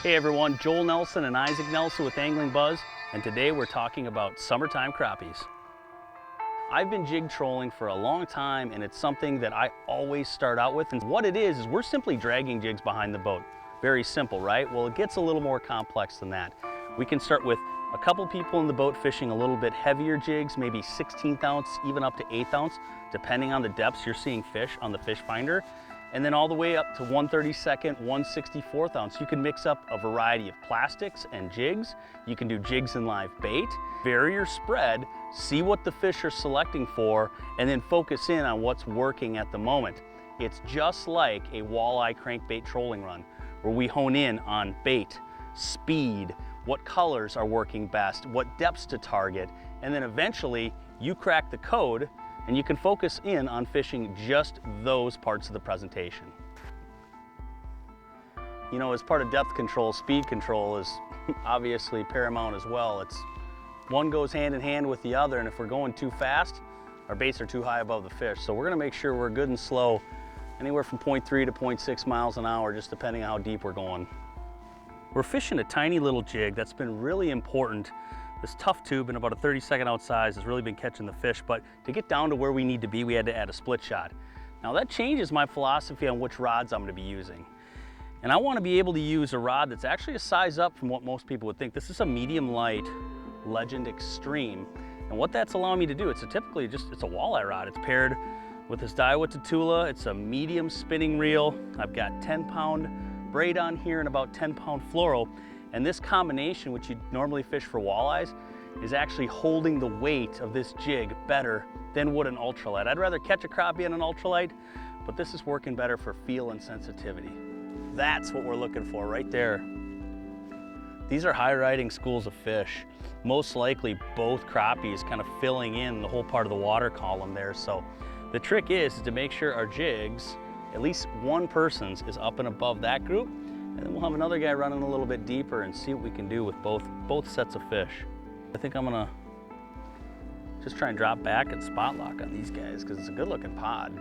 Hey everyone, Joel Nelson and Isaac Nelson with AnglingBuzz, and today we're talking about summertime crappies. I've been jig trolling for a long time, and it's something that I always start out with. And what it is we're simply dragging jigs behind the boat. Very simple, right? Well, it gets a little more complex than that. We can start with a couple people in the boat fishing a little bit heavier jigs, maybe 16th ounce, even up to 8th ounce, depending on the depths you're seeing fish on the fish finder. And then all the way up to 1/32nd, 1/64th ounce. You can mix up a variety of plastics and jigs. You can do jigs and live bait. Vary your spread, see what the fish are selecting for, and then focus in on what's working at the moment. It's just like a walleye crankbait trolling run, where we hone in on bait, speed, what colors are working best, what depths to target, and then eventually you crack the code and you can focus in on fishing just those parts of the presentation. You know, as part of depth control, speed control is obviously paramount as well. One goes hand in hand with the other, and if we're going too fast, our baits are too high above the fish. So we're gonna make sure we're good and slow, anywhere from 0.3 to 0.6 miles an hour, just depending on how deep we're going. We're fishing a tiny little jig. That's been really important. This tough tube in about a 32nd ounce size has really been catching the fish, but to get down to where we need to be, we had to add a split shot. Now that changes my philosophy on which rods I'm gonna be using. And I wanna be able to use a rod that's actually a size up from what most people would think. This is a medium light Legend Extreme. And what that's allowing me to do, it's a walleye rod. It's paired with this Daiwa Tatula. It's a medium spinning reel. I've got 10-pound braid on here and about 10-pound fluoro. And this combination, which you'd normally fish for walleyes, is actually holding the weight of this jig better than would an ultralight. I'd rather catch a crappie on an ultralight, but this is working better for feel and sensitivity. That's what we're looking for right there. These are high riding schools of fish. Most likely both crappies kind of filling in the whole part of the water column there. So the trick is to make sure our jigs, at least one person's, is up and above that group. And then we'll have another guy running a little bit deeper and see what we can do with both sets of fish. I think I'm gonna just try and drop back and spot lock on these guys because it's a good looking pod.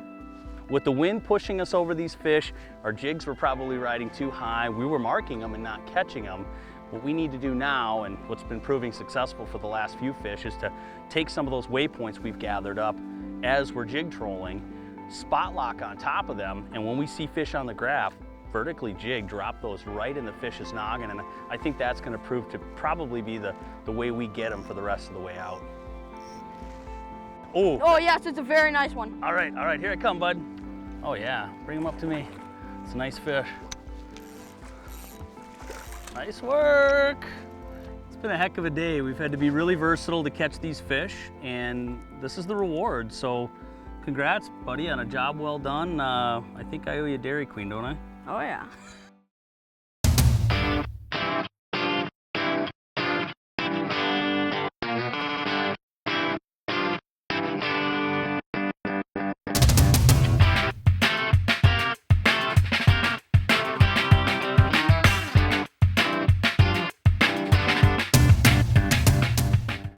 With the wind pushing us over these fish, our jigs were probably riding too high. We were marking them and not catching them. What we need to do now, and what's been proving successful for the last few fish, is to take some of those waypoints we've gathered up as we're jig trolling, spot lock on top of them, and when we see fish on the graph, vertically jig, drop those right in the fish's noggin, and I think that's going to prove to probably be the way we get them for the rest of the way out. Oh yes, it's a very nice one. All right, here I come, bud. Oh yeah, bring him up to me. It's a nice fish. Nice work. It's been a heck of a day. We've had to be really versatile to catch these fish, and this is the reward. So congrats, buddy, on a job well done. I think I owe you a Dairy Queen, don't I? Oh yeah.